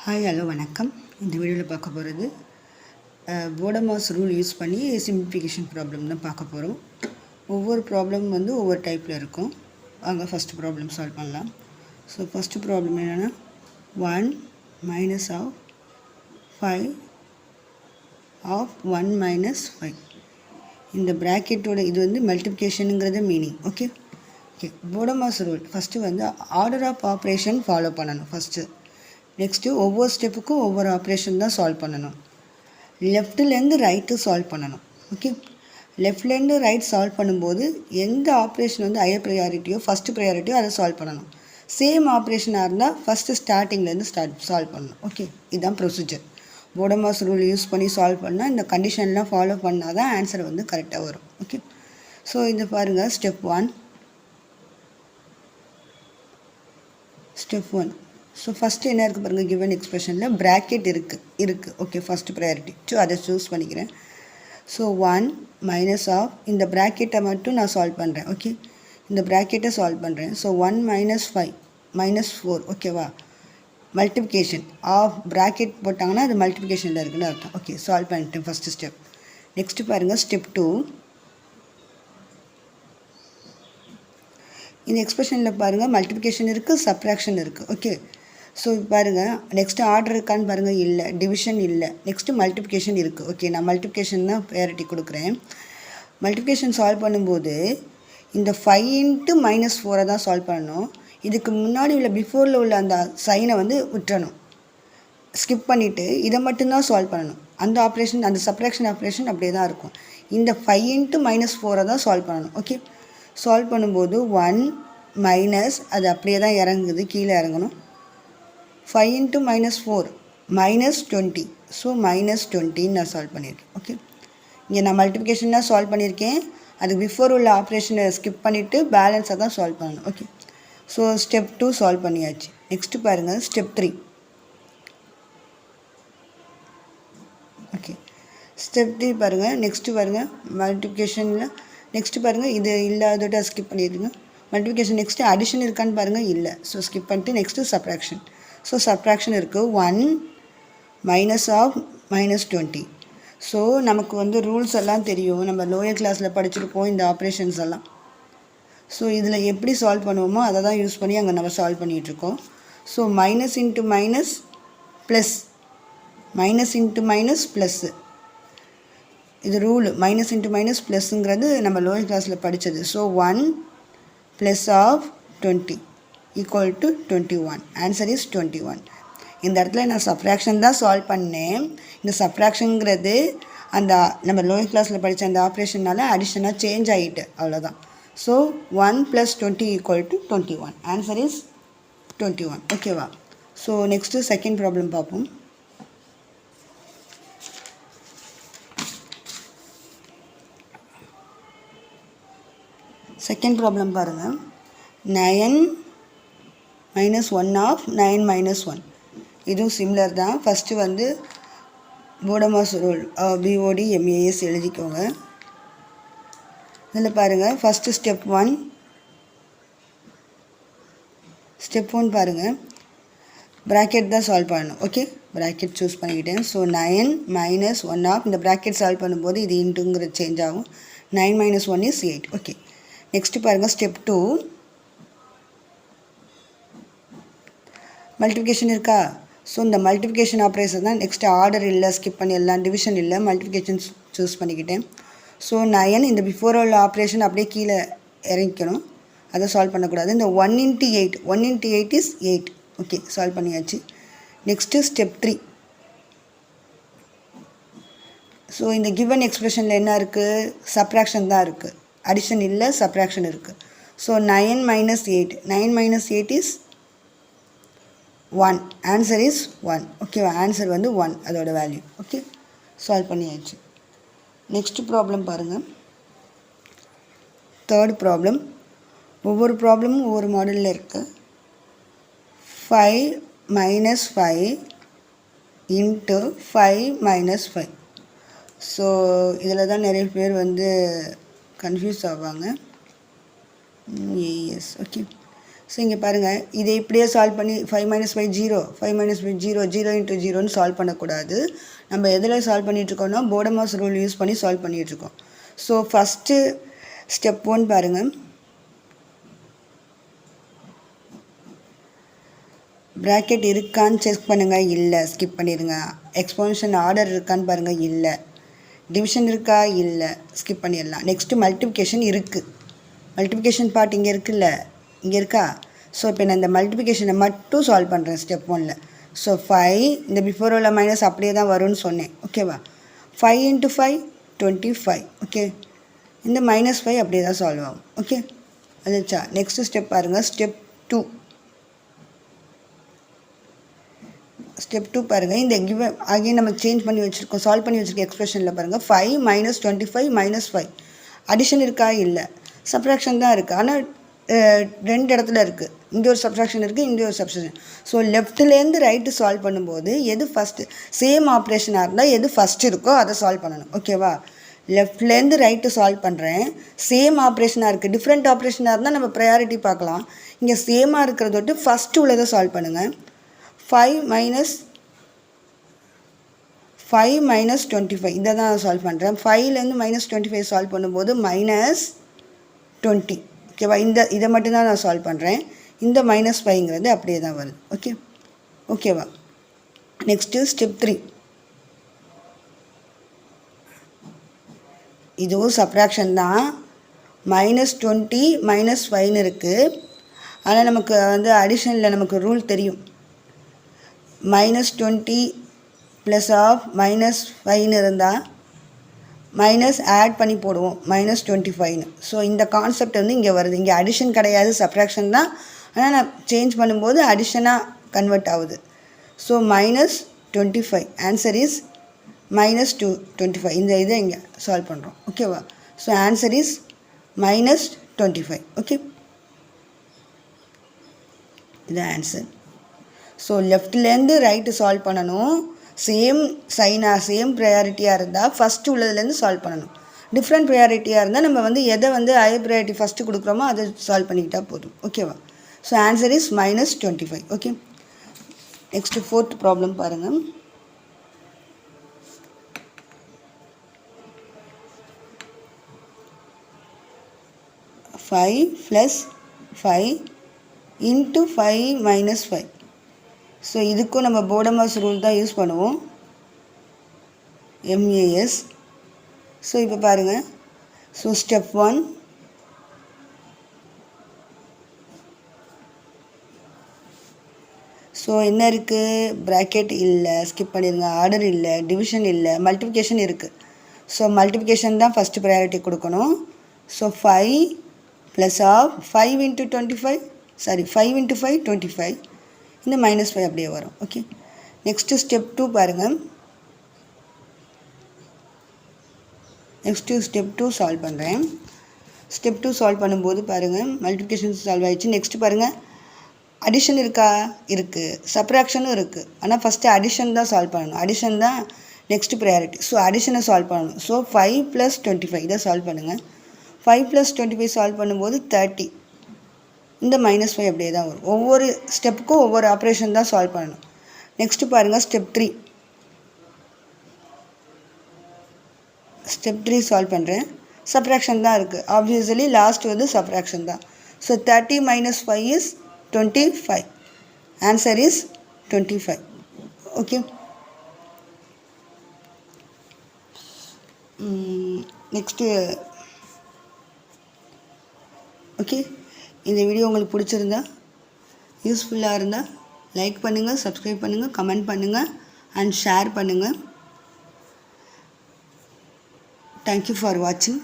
Hi hello வணக்கம். இந்த வீடியோவில் பார்க்க போகிறது போடமாஸ் ரூல் யூஸ் பண்ணி சிம்பிளிஃபிகேஷன் ப்ராப்ளம் தான் பார்க்க போகிறோம். ஒவ்வொரு ப்ராப்ளம் வந்து ஒவ்வொரு டைப்பில் இருக்கும். வாங்க ஃபஸ்ட்டு ப்ராப்ளம் சால்வ் பண்ணலாம். ஸோ ஃபஸ்ட்டு ப்ராப்ளம் என்னென்னா 1 minus of 5 of 1 minus 5. இந்த ப்ராக்கெட்டோட இது வந்து மல்டிப்ளிகேஷனுங்கிறது மீனிங். ஓகே போடமாஸ் ரூல் ஃபஸ்ட்டு வந்து ஆர்டர் ஆஃப் ஆப்ரேஷன் ஃபாலோ பண்ணணும். ஃபஸ்ட்டு நெக்ஸ்ட்டு ஒவ்வொரு ஸ்டெப்புக்கும் ஒவ்வொரு ஆப்ரேஷன் தான் சால்வ் பண்ணணும். லெஃப்ட்லேருந்து ரைட்டு சால்வ் பண்ணணும். ஓகே லெஃப்ட்லேருந்து ரைட் சால்வ் பண்ணும்போது எந்த ஆப்ரேஷன் வந்து ஹையர் ப்ரையாரிட்டியோ ஃபஸ்ட்டு ப்ரையாரிட்டியோ அதை சால்வ் பண்ணணும். சேம் ஆப்ரேஷனாக இருந்தால் ஃபஸ்ட்டு ஸ்டார்டிங்லேருந்து சால்வ் பண்ணணும். ஓகே இதுதான் ப்ரொசீஜர். போடமாஸ் ரூல் யூஸ் பண்ணி சால்வ் பண்ணால் இந்த கண்டிஷன்லாம் ஃபாலோ பண்ணால் தான் ஆன்சர் வந்து கரெக்டாக வரும். ஓகே ஸோ இந்த பாருங்கள் ஸ்டெப் ஒன். ஸோ ஃபஸ்ட்டு என்ன இருக்குது பாருங்கள், கிவன் எக்ஸ்பிரஷனில் ப்ராக்கெட் இருக்குது. Okay first priority. ஸோ அதை சூஸ் பண்ணிக்கிறேன். ஸோ 1 minus ஆஃப் இந்த ப்ராக்கெட்டை மட்டும் நான் சால்வ் பண்ணுறேன். ஓகே இந்த ப்ராக்கெட்டை சால்வ் பண்ணுறேன். ஸோ 1 minus 5 minus 4 ஓகேவா, மல்டிப்ளிகேஷன் ஆஃப் ப்ராக்கெட் போட்டாங்கன்னா அது மல்டிப்ளிகேஷனில் இருக்குன்னு அர்த்தம். ஓகே சால்வ் பண்ணிட்டேன் ஃபஸ்ட்டு ஸ்டெப். நெக்ஸ்ட்டு பாருங்கள் ஸ்டெப் 2. இந்த எக்ஸ்பிரஷனில் பாருங்கள் மல்டிப்ளிகேஷன் இருக்குது, சப்ராக்ஷன் இருக்குது. ஓகே ஸோ பாருங்கள் நெக்ஸ்ட்டு ஆர்டர் இருக்கான்னு பாருங்கள், இல்லை. டிவிஷன் இல்லை. நெக்ஸ்ட்டு மல்டிப்ளிகேஷன் இருக்குது. ஓகே நான் மல்டிப்ளிகேஷன் தான் ப்ரையாரிட்டி கொடுக்குறேன். மல்டிப்ளிகேஷன் சால்வ் பண்ணும்போது இந்த 5 into -4 தான் சால்வ் பண்ணணும். இதுக்கு முன்னாடி உள்ள பிஃபோரில் உள்ள அந்த சைனை வந்து விட்டுறணும், ஸ்கிப் பண்ணிவிட்டு இதை மட்டும்தான் சால்வ் பண்ணணும். அந்த ஆப்ரேஷன் அந்த சப்ராக்ஷன் ஆப்ரேஷன் அப்படியே தான் இருக்கும். இந்த 5 into -4 தான் சால்வ் பண்ணணும். ஓகே சால்வ் பண்ணும்போது 1 மைனஸ் அது அப்படியே தான் இறங்குது, கீழே இறங்கணும். 5 into -4 -20. ஸோ -20 நான் சால்வ் பண்ணியிருக்கேன். ஓகே இங்கே நான் மல்டிப்ளிகேஷன் தான் சால்வ் பண்ணியிருக்கேன். அதுக்கு பிஃபோர் உள்ள ஆப்ரேஷனை ஸ்கிப் பண்ணிவிட்டு பேலன்ஸாக தான் சால்வ் பண்ணணும். ஓகே ஸோ ஸ்டெப் 2 சால்வ் பண்ணியாச்சு. நெக்ஸ்ட்டு பாருங்கள் ஸ்டெப் 3. ஓகே ஸ்டெப் 3 பாருங்கள். நெக்ஸ்ட்டு பாருங்கள் மல்டிப்ளிகேஷனில் நெக்ஸ்ட்டு பாருங்கள் இது இல்லாதோட ஸ்கிப் பண்ணிடுங்க. மல்டிப்ளிகேஷன் நெக்ஸ்ட்டு அடிஷன் இருக்கான்னு பாருங்கள், இல்லை. ஸோ ஸ்கிப் பண்ணிட்டு நெக்ஸ்ட்டு சப்ராக்ஷன். ஸோ சப்ராக்ஷன் இருக்குது. 1 minus ஆஃப் -20. ஸோ நமக்கு வந்து ரூல்ஸ் எல்லாம் தெரியும், நம்ம லோயர் கிளாஸில் படிச்சிருப்போம் இந்த ஆப்ரேஷன்ஸ் எல்லாம். ஸோ இதில் எப்படி சால்வ் பண்ணுவோமோ அதை தான் யூஸ் பண்ணி அங்கே நம்ம சால்வ் பண்ணிகிட்ருக்கோம். So minus into minus plus, minus into minus plus, இது ரூலு. மைனஸ் இன்ட்டு மைனஸ் ப்ளஸ்ஸுங்கிறது நம்ம லோயர் கிளாஸில் படித்தது. So 1 + of 20 equal to 21. Answer is 21. இந்த இடத்துல நான் சப்ராக்ஷன் தான் சால்வ் பண்ணேன். இந்த சப்ராக்ஷனுங்கிறது அந்த நம்ம லோயர் கிளாஸில் படித்த அந்த ஆப்ரேஷனால் அடிஷனாக சேஞ்ச் ஆகிட்டு, அவ்வளோதான். So 1 + 20 equal to 21. Answer is 21. ஓகேவா. ஸோ நெக்ஸ்ட்டு செகண்ட் ப்ராப்ளம் பார்ப்போம். செகண்ட் ப்ராப்ளம் பாருங்கள். 9 - 1 ஆஃப் 9 - 1. இதுவும் சிம்லர் தான். ஃபஸ்ட்டு வந்து போடமாஸ் ரூல் BODMAS எழுதிக்கோங்க. இதில் பாருங்கள் ஃபஸ்ட்டு ஸ்டெப் 1 பாருங்கள், ப்ராக்கெட் தான் சால்வ் பண்ணணும். ஓகே ப்ராக்கெட் சூஸ் பண்ணிக்கிட்டேன். ஸோ 9 - 1 ஆஃப் இந்த ப்ராக்கெட் சால்வ் பண்ணும்போது இது இன்ட்டுங்கிறது சேஞ்ச் ஆகும். 9 - 1 is 8. ஓகே நெக்ஸ்ட்டு பாருங்கள் ஸ்டெப் 2. மல்டிப்ளிகேஷன் இருக்கா. ஸோ இந்த மல்டிப்ளிகேஷன் ஆப்ரேஷன் தான் நெக்ஸ்ட்டு. ஆர்டர் இல்லை, ஸ்கிப் பண்ணி எல்லாம், டிவிஷன் இல்லை, மல்டிப்ளிகேஷன் சூஸ் பண்ணிக்கிட்டேன். ஸோ 9 இந்த பிஃபோர் உள்ள ஆப்ரேஷன் அப்படியே கீழே இறங்கிக்கணும், அதை சால்வ் பண்ணக்கூடாது. இந்த 1 into 8 is 8. ஓகே சால்வ் பண்ணியாச்சு. Next step 3. ஸோ இந்த கிவன் எக்ஸ்பிரஷனில் என்ன இருக்குது, சப்ராக்ஷன் தான் இருக்குது, அடிஷன் இல்லை, சப்ராக்ஷன் இருக்குது. So 9 - 8 9 - 8 is 1. Answer is 1. ஓகேவா, ஆன்சர் வந்து 1 அதோட வேல்யூ. ஓகே சால்வ் பண்ணியாச்சு. நெக்ஸ்ட் ப்ராப்ளம் பாருங்கள். Third problem. ஒவ்வொரு ப்ராப்ளமும் ஒவ்வொரு மாடலில் இருக்குது. 5 - 5 into 5 - 5. ஸோ இதில் தான் நிறைய பேர் வந்து கன்ஃபியூஸ் ஆவாங்க. எஸ் ஓகே ஸோ இங்கே பாருங்கள், இதை இப்படியே சால்வ் பண்ணி 5 - 5 0, 5 - 5 0, 0 × 0ன்னு சால்வ் பண்ணக்கூடாது. நம்ம எதில் சால்வ் பண்ணிகிட்ருக்கோம்னா போடமாஸ் ரூல் யூஸ் பண்ணி சால்வ் பண்ணிகிட்ருக்கோம். ஸோ ஃபஸ்ட்டு ஸ்டெப் 1 பாருங்கள், ப்ராக்கெட் இருக்கான்னு செக் பண்ணுங்கள். இல்லை, ஸ்கிப் பண்ணிடுங்க. எக்ஸ்போனன்ஷியல் ஆர்டர் இருக்கான்னு பாருங்கள். இல்லை. டிவிஷன் இருக்கா? இல்லை, ஸ்கிப் பண்ணிடலாம். நெக்ஸ்ட்டு மல்டிப்ளிகேஷன் இருக்குது. மல்டிப்ளிகேஷன் பார்ட் இங்கே இருக்குல்ல, இங்கே இருக்கா? ஸோ இப்போ நான் இந்த மல்டிப்ளிகேஷனை மட்டும் சால்வ் பண்ணுறேன் ஸ்டெப் 1ல். ஸோ 5, இந்த பிஃபோர் உள்ள மைனஸ் அப்படியே தான் வரும்னு சொன்னேன். ஓகேவா? 5 × 5 25. ஓகே, இந்த -5 அப்படியே தான் சால்வ் ஆகும். ஓகே, அதுச்சா. நெக்ஸ்ட்டு ஸ்டெப் பாருங்கள், ஸ்டெப் 2. ஸ்டெப் 2 பாருங்கள், இந்த கிவன் அகைன் நம்ம சேஞ்ச் பண்ணி வச்சுருக்கோம், சால்வ் பண்ணி வச்சுருக்க எக்ஸ்பிரஷனில் பாருங்கள். 5 - 25 - 5 அடிஷன் இருக்கா? இல்லை. சப்ராக்ஷன் தான் இருக்குது. ஆனால் 2 இடத்துல இருக்குது. இங்கே ஒரு சப்ராக்ஷன் இருக்குது, இங்கே ஒரு சப்ராக்ஷன். ஸோ லெஃப்ட்லேருந்து ரைட்டு சால்வ் பண்ணும்போது எது ஃபஸ்ட்டு, சேம் ஆப்ரேஷனாக இருந்தால் எது ஃபஸ்ட் இருக்கோ அதை சால்வ் பண்ணணும். ஓகேவா? லெஃப்ட்லேருந்து ரைட்டு சால்வ் பண்ணுறேன், சேம் ஆப்ரேஷனாக இருக்குது. டிஃப்ரெண்ட் ஆப்ரேஷனாக இருந்தால் நம்ம ப்ரையாரிட்டி பார்க்கலாம். இங்கே சேமாக இருக்கிறத விட்டு ஃபஸ்ட்டு உள்ளதை சால்வ் பண்ணுங்கள். 5 - 25 இதை தான் சால்வ் பண்ணுறேன். 5லேருந்து -25 சால்வ் பண்ணும்போது -20. ஓகேவா? இதை மட்டும்தான் நான் சால்வ் பண்ணுறேன். இந்த -5ங்கிறது அப்படியே தான் வருது. ஓகேவா? Next step 3. இதுவும் சப்ராக்ஷன் தான். -20 -5ன்னு இருக்குது. ஆனால் நமக்கு அடிஷனில் நமக்கு ரூல் தெரியும். -20 ப்ளஸ் ஆஃப் -5ன்னு இருந்தால் மைனஸ் ஆட் பண்ணி போடுவோம், -25ன்னு. ஸோ இந்த கான்செப்ட் இங்கே வருது. இங்கே அடிஷன் கிடையாது, சப்ராக்ஷன் தான். ஆனால் நான் சேஞ்ச் பண்ணும்போது அடிஷனாக கன்வெர்ட் ஆகுது. So -25 answer is -25. இந்த இதை இங்கே சால்வ் பண்ணுறோம். ஓகேவா? So answer is -25. ஓகே, இது ஆன்சர். ஸோ லெஃப்ட்லேருந்து ரைட்டு சால்வ் பண்ணணும். சேம் சைனாக சேம் ப்ரையாரிட்டியாக இருந்தால் ஃபஸ்ட்டு உள்ளதுலேருந்து சால்வ் பண்ணணும். டிஃப்ரெண்ட் ப்ரையாரிட்டியாக இருந்தால் நம்ம எதை ஹையர் ப்ரையாரிட்டி ஃபஸ்ட்டு கொடுக்குறோமோ அதை சால்வ் பண்ணிக்கிட்டால் போதும். ஓகேவா? So answer is -25. Okay, next 4th problem பாருங்கள். ஃபைவ் + 5 × 5 - 5. ஸோ இதுக்கும் நம்ம போடமாஸ் ரூல் தான் யூஸ் பண்ணுவோம், MAS. ஸோ இப்போ பாருங்கள். ஸோ ஸ்டெப் 1, ஸோ என்ன இருக்குது? ப்ராக்கெட் இல்லை, ஸ்கிப் பண்ணிடுங்க. ஆர்டர் இல்லை, டிவிஷன் இல்லை, மல்டிப்ளிகேஷன் இருக்குது. ஸோ மல்டிப்ளிகேஷன் தான் ஃபஸ்ட்டு ப்ரையாரிட்டி கொடுக்கணும். So 5 plus of 5 × 25, 5 × 5 25. இந்த -5 அப்படியே வரும். ஓகே, நெக்ஸ்ட்டு ஸ்டெப் 2 பாருங்கள். நெக்ஸ்ட்டு ஸ்டெப் 2 சால்வ் பண்ணுறேன். ஸ்டெப் 2 சால்வ் பண்ணும்போது பாருங்கள், மல்டிப்ளிகேஷன் சால்வ் ஆகிடுச்சு. நெக்ஸ்ட்டு பாருங்கள், அடிஷன் இருக்கா? இருக்குது. சப்ராக்ஷனும் இருக்குது. ஆனால் ஃபஸ்ட்டு அடிஷன் தான் சால்வ் பண்ணணும். அடிஷன் தான் நெக்ஸ்ட்டு ப்ரையாரிட்டி. ஸோ அடிஷனை சால்வ் பண்ணணும். ஸோ 5 + 25 இதை சால்வ் பண்ணுங்கள். 5 + 25 சால்வ் பண்ணும்போது 30. இந்த -5 அப்படியே தான் வரும். ஒவ்வொரு ஸ்டெப்புக்கும் ஒவ்வொரு ஆப்ரேஷன் தான் சால்வ் பண்ணணும். நெக்ஸ்ட்டு பாருங்கள், ஸ்டெப் 3. ஸ்டெப் 3 சால்வ் பண்ணுறேன். சப்ராக்ஷன் தான் இருக்குது. ஆப்வியஸ்லி லாஸ்ட் சப்ராக்ஷன் தான். So 30 - 5 is 25. Answer is 25. Okay, next okay. இந்த வீடியோ உங்களுக்கு பிடிச்சிருந்தா, யூஸ்ஃபுல்லாக இருந்தால் லைக் பண்ணுங்கள், சப்ஸ்கிரைப் பண்ணுங்கள், கமெண்ட் பண்ணுங்கள் அண்ட் ஷேர் பண்ணுங்கள். தேங்க்யூ ஃபார் வாட்சிங்.